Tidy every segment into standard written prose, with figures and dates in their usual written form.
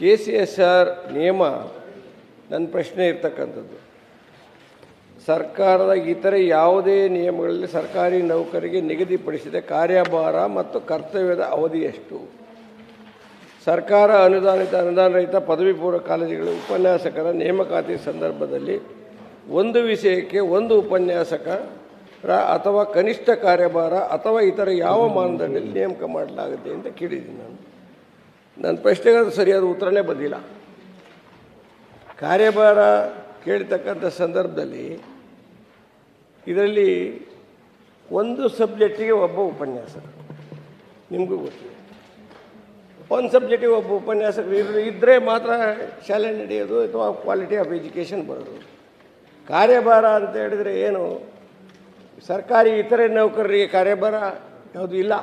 KCSR ನಿಯಮ ನನ್ನ ಪ್ರಶ್ನೆ ಇರ್ತಕ್ಕಂಥದ್ದು. ಸರ್ಕಾರದ ಇತರೆ ಯಾವುದೇ ನಿಯಮಗಳಲ್ಲಿ ಸರ್ಕಾರಿ ನೌಕರಿಗೆ ನಿಗದಿಪಡಿಸಿದ ಕಾರ್ಯಭಾರ ಮತ್ತು ಕರ್ತವ್ಯದ ಅವಧಿ ಎಷ್ಟು? ಸರ್ಕಾರ ಅನುದಾನರಹಿತ ಪದವಿ ಪೂರ್ವ ಕಾಲೇಜುಗಳ ಉಪನ್ಯಾಸಕರ ನೇಮಕಾತಿ ಸಂದರ್ಭದಲ್ಲಿ ಒಂದು ವಿಷಯಕ್ಕೆ ಒಂದು ಉಪನ್ಯಾಸಕರ ಅಥವಾ ಕನಿಷ್ಠ ಕಾರ್ಯಭಾರ ಅಥವಾ ಇತರ ಯಾವ ಮಾನದಂಡದಲ್ಲಿ ನೇಮಕ ಮಾಡಲಾಗುತ್ತೆ ಅಂತ ಕೇಳಿದ್ದೀನಿ. ನನ್ನ ಪ್ರಶ್ನೆಗೆ ಸರಿಯಾದ ಉತ್ತರನೇ ಬಂದಿಲ್ಲ. ಕಾರ್ಯಭಾರ ಕೇಳ್ತಕ್ಕಂಥ ಸಂದರ್ಭದಲ್ಲಿ ಇದರಲ್ಲಿ ಒಂದು ಸಬ್ಜೆಕ್ಟಿಗೆ ಒಬ್ಬ ಉಪನ್ಯಾಸಕ, ನಿಮಗೂ ಗೊತ್ತಿದೆ, ಒಂದು ಸಬ್ಜೆಕ್ಟಿಗೆ ಒಬ್ಬ ಉಪನ್ಯಾಸಕರು ಇದ್ದರೆ ಮಾತ್ರ ಶಾಲೆ ನಡೆಯೋದು ಅಥವಾ ಕ್ವಾಲಿಟಿ ಆಫ್ ಎಜುಕೇಷನ್ ಬರೋದು. ಕಾರ್ಯಭಾರ ಅಂತ ಹೇಳಿದರೆ ಏನು? ಸರ್ಕಾರಿ ಇತರೆ ನೌಕರರಿಗೆ ಕಾರ್ಯಭಾರ ಯಾವುದು ಇಲ್ಲ.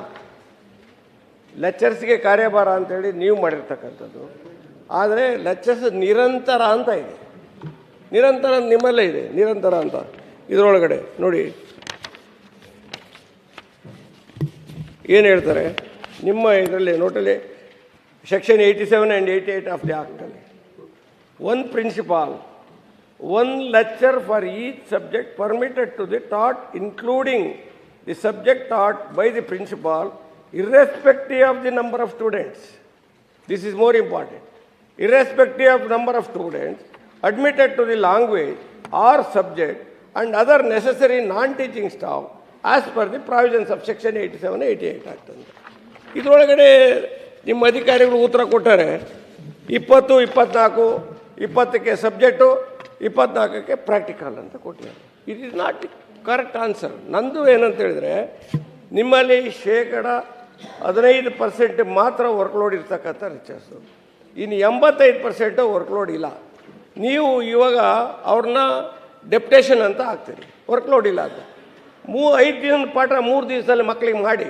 ಲೆಕ್ಚರ್ಸ್ಗೆ ಕಾರ್ಯಭಾರ ಅಂತೇಳಿ ನೀವು ಮಾಡಿರ್ತಕ್ಕಂಥದ್ದು. ಆದರೆ ಲೆಕ್ಚರ್ಸ್ ನಿರಂತರ ಅಂತ ಇದೆ, ನಿರಂತರ ನಿಮ್ಮಲ್ಲೇ ಇದೆ ನಿರಂತರ ಅಂತ. ಇದರೊಳಗಡೆ ನೋಡಿ ಏನು ಹೇಳ್ತಾರೆ ನಿಮ್ಮ ಇದರಲ್ಲಿ ನೋಟಲ್ಲಿ ಸೆಕ್ಷನ್ 87 and 88 ಆಫ್ ದಿ ಆಕ್ಟಲ್ಲಿ, one principal, one lecture for each subject permitted to be taught, including the subject taught by the principal, irrespective of the number of students. This is more important. Irrespective of number of students admitted to the language or subject and other necessary non-teaching staff as per the provisions of section 87 88 Act. ಇದರೊಳಗಡೆ ನಿಮ್ಮ ಅಧಿಕಾರಿಗಳು ಉತ್ತರ ಕೊಟ್ಟರೆ 20, 24, 20ಕ್ಕೆ subject, 24ಕ್ಕೆ practical ಅಂತ ಕೊಟ್ಟಿದ್ದಾರೆ. It is not correct answer. ನಂದು ಏನಂತ ಹೇಳಿದರೆ, ನಿಮ್ಮಲ್ಲಿ 15% ಮಾತ್ರ ವರ್ಕ್ಲೋಡ್ ಇರ್ತಕ್ಕಂಥ ಲೆಕ್ಚರ್ಸು, ಇನ್ನು 85% ವರ್ಕ್ಲೋಡ್ ಇಲ್ಲ. ನೀವು ಇವಾಗ ಅವ್ರನ್ನ ಡೆಪ್ಟೇಷನ್ ಅಂತ ಹಾಕ್ತೀರಿ, ವರ್ಕ್ಲೋಡ್ ಇಲ್ಲ ಅಂತ. 5 ದಿನದ ಪಾಠ 3 ದಿವಸದಲ್ಲಿ ಮಕ್ಕಳಿಗೆ ಮಾಡಿ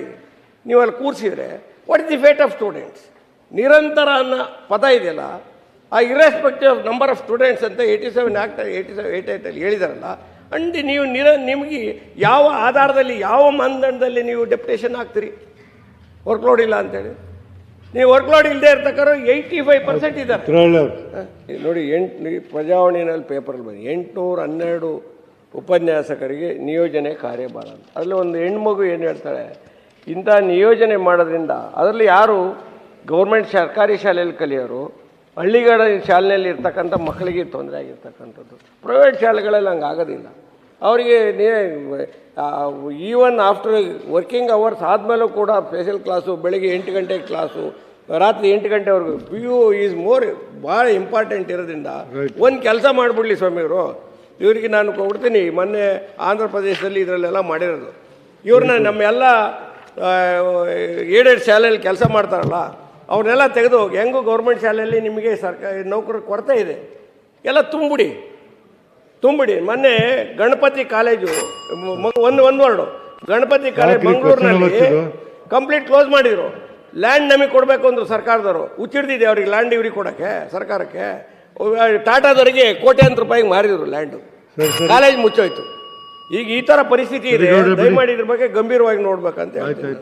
ನೀವು ಅಲ್ಲಿ ಕೂರಿಸಿದರೆ what is the fate of students? ನಿರಂತರ ಅನ್ನೋ ಪದ ಇದೆಯಲ್ಲ, ಆ irrespective of number of students ಅಂತ 87 Act 88 ಹೇಳಿದಾರಲ್ಲ. ಅಂಡ್ ನೀವು ನಿಮಗೆ ಯಾವ ಆಧಾರದಲ್ಲಿ ಯಾವ ಮಾನದಂಡದಲ್ಲಿ ನೀವು ಡೆಪ್ಟೇಷನ್ ಹಾಕ್ತೀರಿ ವರ್ಕ್ಲೋಡ್ ಇಲ್ಲ ಅಂತೇಳಿ? ನೀವು ವರ್ಕ್ಲೋಡ್ ಇಲ್ಲದೆ ಇರ್ತಕ್ಕಂಥ 85% ಇದ್ದಾರೆ ನೋಡಿ. ಪ್ರಜಾವಾಣಿನಲ್ಲಿ ಪೇಪರಲ್ಲಿ ಬಂದು 812 ಉಪನ್ಯಾಸಕರಿಗೆ ನಿಯೋಜನೆ ಕಾರ್ಯಭಾರ ಅಂತ. ಅದರಲ್ಲಿ ಒಂದು ಹೆಣ್ಮಗು ಏನು ಹೇಳ್ತಾಳೆ, ಇಂಥ ನಿಯೋಜನೆ ಮಾಡೋದ್ರಿಂದ ಅದರಲ್ಲಿ ಯಾರು ಗೌರ್ಮೆಂಟ್ ಸರ್ಕಾರಿ ಶಾಲೆಯಲ್ಲಿ ಕಲಿಯೋರು, ಹಳ್ಳಿಗಳ ಶಾಲೆಯಲ್ಲಿ ಇರ್ತಕ್ಕಂಥ ಮಕ್ಕಳಿಗೆ ತೊಂದರೆ ಆಗಿರ್ತಕ್ಕಂಥದ್ದು. ಪ್ರೈವೇಟ್ ಶಾಲೆಗಳಲ್ಲಿ ಹಂಗೆ ಆಗೋದಿಲ್ಲ. ಅವರಿಗೆ ಈವನ್ ಆಫ್ಟರ್ ವರ್ಕಿಂಗ್ ಅವರ್ಸ್ ಆದಮೇಲೂ ಕೂಡ ಸ್ಪೆಷಲ್ ಕ್ಲಾಸು, ಬೆಳಗ್ಗೆ 8 ಗಂಟೆಗೆ ಕ್ಲಾಸು, ರಾತ್ರಿ 8 ಗಂಟೆವರೆಗೂ. PU ಈಸ್ ಮೋರ್ ಭಾಳ ಇಂಪಾರ್ಟೆಂಟ್ ಇರೋದ್ರಿಂದ ಒಂದು ಕೆಲಸ ಮಾಡಿಬಿಡ್ಲಿ ಸ್ವಾಮಿಯವರು, ಇವರಿಗೆ ನಾನು ಕೊಡ್ತೀನಿ. ಮೊನ್ನೆ ಆಂಧ್ರ ಪ್ರದೇಶದಲ್ಲಿ ಇದರಲ್ಲೆಲ್ಲ ಮಾಡಿರೋದು. ಇವ್ರನ್ನ ನಮ್ಮೆಲ್ಲ ಏಡೆಡ್ ಶಾಲೆಯಲ್ಲಿ ಕೆಲಸ ಮಾಡ್ತಾರಲ್ಲ ಅವ್ರನ್ನೆಲ್ಲ ತೆಗೆದು ಹೆಂಗೂ ಗೌರ್ಮೆಂಟ್ ಶಾಲೆಯಲ್ಲಿ ನಿಮಗೆ ಸರ್ಕಾರಿ ನೌಕರರ ಕೊರತೆ ಇದೆ, ಎಲ್ಲ ತುಂಬಿಡಿ. ಮೊನ್ನೆ ಗಣಪತಿ ಕಾಲೇಜು ಒಂದು ವರ್ಡು ಗಣಪತಿ ಕಾಲೇಜ್ ಮಂಗಳೂರಿನಲ್ಲಿ ಕಂಪ್ಲೀಟ್ ಕ್ಲೋಸ್ ಮಾಡಿದರು. ಲ್ಯಾಂಡ್ ನಮಗೆ ಕೊಡಬೇಕು ಅಂದರು ಸರ್ಕಾರದವರು. ಹುಚ್ಚಿಡ್ದಿದೆ ಅವ್ರಿಗೆ ಲ್ಯಾಂಡ್ ಇವ್ರಿಗೆ ಕೊಡೋಕ್ಕೆ ಸರ್ಕಾರಕ್ಕೆ. ಟಾಟಾದವರಿಗೆ ಕೋಟ್ಯಾಂತರ ರೂಪಾಯಿಗೆ ಮಾರಿದರು ಲ್ಯಾಂಡು. ಕಾಲೇಜ್ ಮುಚ್ಚೋಯ್ತು. ಈಗ ಈ ಥರ ಪರಿಸ್ಥಿತಿ ಇದೆ. ದಯಮಾಡಿ ಇದ್ರ ಬಗ್ಗೆ ಗಂಭೀರವಾಗಿ ನೋಡ್ಬೇಕಂತ ಹೇಳ್ತೀನಿ.